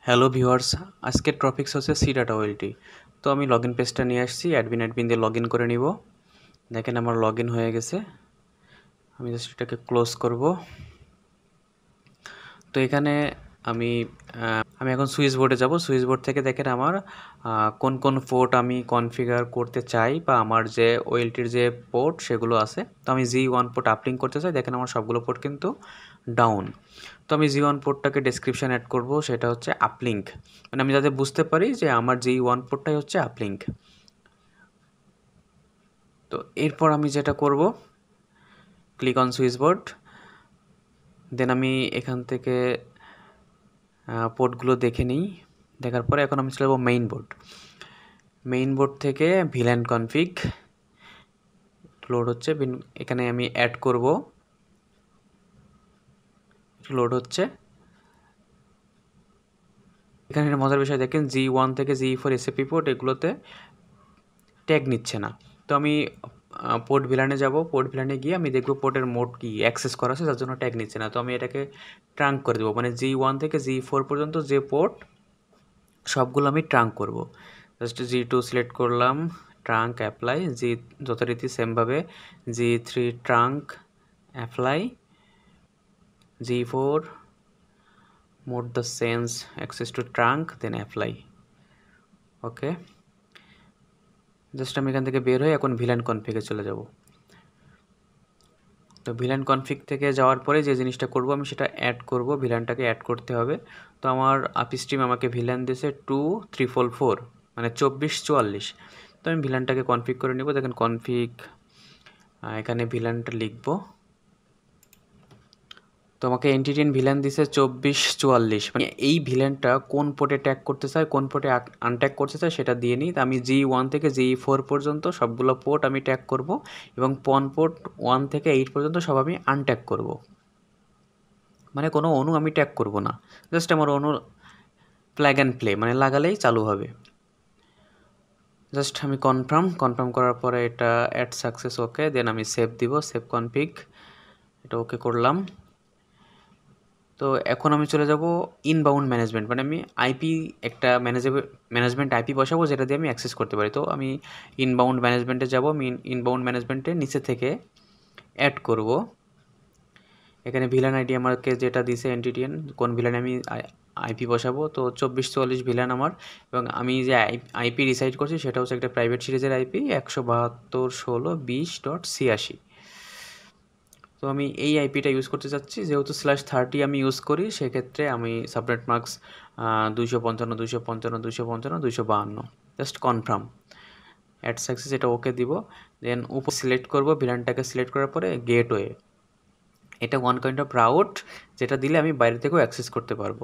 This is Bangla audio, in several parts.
হ্যালো ভিউয়ার্স, আজকের টপিকস হচ্ছে সি ডাটা ওয়েলটি। তো আমি লগ ইন পেজটা নিয়ে আসছি, অ্যাডমিন দিয়ে লগ ইন করে নিব। দেখেন আমার লগ ইন হয়ে গেছে। আমি জাস্ট এটাকে ক্লোজ করব। তো এখানে আমি আমি এখন সুইচ বোর্ডে যাব। সুইচ বোর্ড থেকে দেখেন আমার কোন কোন পোর্ট আমি কনফিগার করতে চাই বা আমার যে ওয়েলটির যে পোর্ট সেগুলো আছে। তো আমি G1 পোর্ট আপলিঙ্ক করতে চাই। দেখেন আমার সবগুলো পোর্ট কিন্তু ডাউন। তো আমি G1 পোর্টটাকে ডেসক্রিপশন অ্যাড করব, সেটা হচ্ছে আপলিঙ্ক। মানে আমি যাতে বুঝতে পারি যে আমার G1 পোর্টটাই হচ্ছে আপলিঙ্ক। তো এরপর আমি যেটা করব, ক্লিক অন সুইচ বোর্ড। দেন আমি এখান থেকে পোর্টগুলো দেখে নিই। দেখার পরে এখন আমি চলে যাবো মেইন বোর্ড। মেইন বোর্ড থেকে ভিল্যান কনফিগ লোড হচ্ছে। এখানে আমি অ্যাড করব, লোড হচ্ছে। এখানে মজার বিষয় দেখেন, G1 থেকে G4 এসএপি পোর্ট এগুলোতে ট্যাগ নিচ্ছে না। তো আমি পোর্ট ভিলানে যাব। পোর্ট ভিলানে গিয়ে আমি দেখব পোর্টের মোড কি অ্যাক্সেস করা আছে, যার জন্য ট্যাগ নিচ্ছে না। তো আমি এটাকে ট্রাঙ্ক করে দেবো, মানে G1 থেকে G4 পর্যন্ত যে পোর্ট সবগুলো আমি ট্রাঙ্ক করব। জাস্ট G2 সিলেক্ট করলাম, ট্রাঙ্ক অ্যাপ্লাই। যথারীতি সেমভাবে G3 trunk apply, G4 mode the sense access to trunk, then apply. Okay, just আমি এখান থেকে বের হয়ে এখন ভিলান কনফিগে চলে যাব। তো ভিলান কনফিগ থেকে যাওয়ার পরে যে জিনিসটা করব আমি সেটা অ্যাড করব, ভিলানটাকে অ্যাড করতে হবে। তো আমার আপিস টিম আমাকে ভিলান দিয়েছে 2344, মানে 2444। তো আমি ভিলানটাকে কনফিগ করে নেব। দেখেন কনফিগ, এখানে ভিলানটা লিখব। তো আমাকে এন্টিটিন ভিলান দিছে 2444, মানে এই ভিলানটা কোন পোর্টে ট্যাগ করতে চায়, কোন পোর্টে আনট্যাগ করতে চায় সেটা দিয়ে নিই। তো আমি G1 থেকে G4 পর্যন্ত সবগুলো পোর্ট আমি ট্যাগ করব, এবং পন পোর্ট 1 থেকে 8 পর্যন্ত সব আমি আনট্যাগ করব। মানে কোনো অনু আমি ট্যাগ করব না, জাস্ট আমার অনু প্ল্যাগ অ্যান্ড প্লে, মানে লাগালেই চালু হবে। জাস্ট আমি কনফার্ম করার পরে এটা অ্যাড সাকসেস, ওকে। দেন আমি সেভ দিব, সেভ কনফিগ, এটা ওকে করলাম। তো এখন আমি চলে যাব ইনবাউন্ড ম্যানেজমেন্ট, মানে আমি আইপি একটা ম্যানেজমেন্ট আইপি বসাবো, যেটা দিয়ে আমি অ্যাক্সেস করতে পারি। তো আমি ইনবাউন্ড ম্যানেজমেন্টে যাব। আমি ইনবাউন্ড ম্যানেজমেন্টে নিচে থেকে অ্যাড করব। এখানে ভিলান আইডি আমাকে যেটা দিছে এনটিটিএন, কোন ভিলানে আমি আইপি বসাবো। তো 2444 ভিলান আমার, এবং আমি যে আইপি রিসাইড করছি সেটা হচ্ছে একটা প্রাইভেট সিরিজের আইপি 172.16.80। তো আমি এই আইপিটা ইউজ করতে চাচ্ছি, যেহেতু /30 আমি ইউজ করি, সেক্ষেত্রে আমি subnet mask 255.255.255.252। Just confirm, add success, এটা ওকে দিব। দেন উপর সিলেক্ট করব, ভিলানটাকে সিলেক্ট করার পরে গেটওয়ে, এটা ওয়ান কাইন্ড অফ রাউট, যেটা দিলে আমি বাইরে থেকেও অ্যাক্সেস করতে পারবো।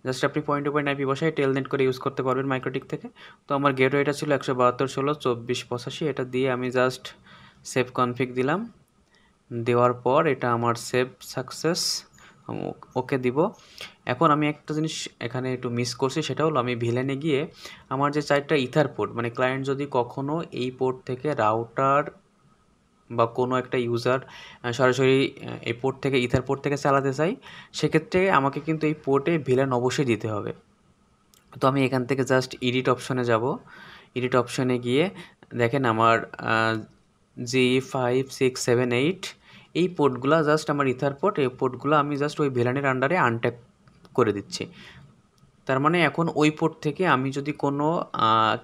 জাস্ট আপনি পয়েন্ট টু পয়েন্ট আইপি বসায় টেলনেট করে ইউজ করতে পারবেন মাইক্রোটিক থেকে। তো আমার গেটওয়েটা ছিল 172.16.24.85, এটা দিয়ে আমি জাস্ট সেভ কনফিগ দিলাম। দেওয়ার পর এটা আমার সেভ সাকসেস, ওকে দিব। এখন আমি একটা জিনিস এখানে একটু মিস করছি, সেটা হলো আমি ভিলেনে গিয়ে আমার যে 4টা ইথার পোর্ট, মানে ক্লায়েন্ট যদি কখনো এই পোর্ট থেকে রাউটার বা কোনো একটা ইউজার সরাসরি এই পোর্ট থেকে ইথার পোর্ট থেকে চালাতে চাই, সেক্ষেত্রে আমাকে কিন্তু এই পোর্টে ভিলেন অবশ্যই দিতে হবে। তো আমি এখান থেকে জাস্ট এডিট অপশনে যাব। এডিট অপশনে গিয়ে দেখেন আমার G5, 6, 7, 8 এই পোর্টগুলো জাস্ট আমার ইথার পোর্ট, এই পোর্টগুলো আমি জাস্ট ওই ভিলানের আন্ডারে আনট্যাগ করে দিচ্ছি। তার মানে এখন ওই পোর্ট থেকে আমি যদি কোনো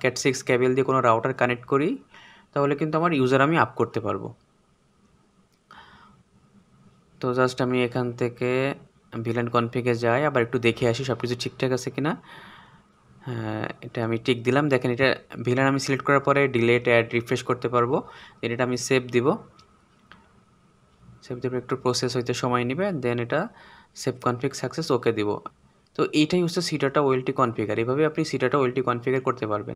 Cat6 কেবল দিয়ে কোনো রাউটার কানেক্ট করি, তাহলে কিন্তু আমার ইউজার আমি আপ করতে পারবো। তো জাস্ট আমি এখান থেকে ভিলেন কনফিগে যাই, আবার একটু দেখে আসি সব কিছু ঠিকঠাক আছে কিনা। হ্যাঁ, এটা আমি টিক দিলাম। দেখেন এটা ভিলেন আমি সিলেক্ট করার পরে ডিলেট অ্যাড রিফ্রেশ করতে পারবো। দেন এটা আমি সেভ দিব। সেভ দেবে, একটু প্রসেস হইতে সময় নেবে। দেন এটা সেভ কনফিগ সাকসেস, ওকে দিব। তো এইটাই হচ্ছে সি ডাটা ওয়েলটি কনফিগার। এইভাবে আপনি সি ডাটা ওয়েলটি কনফিগার করতে পারবেন।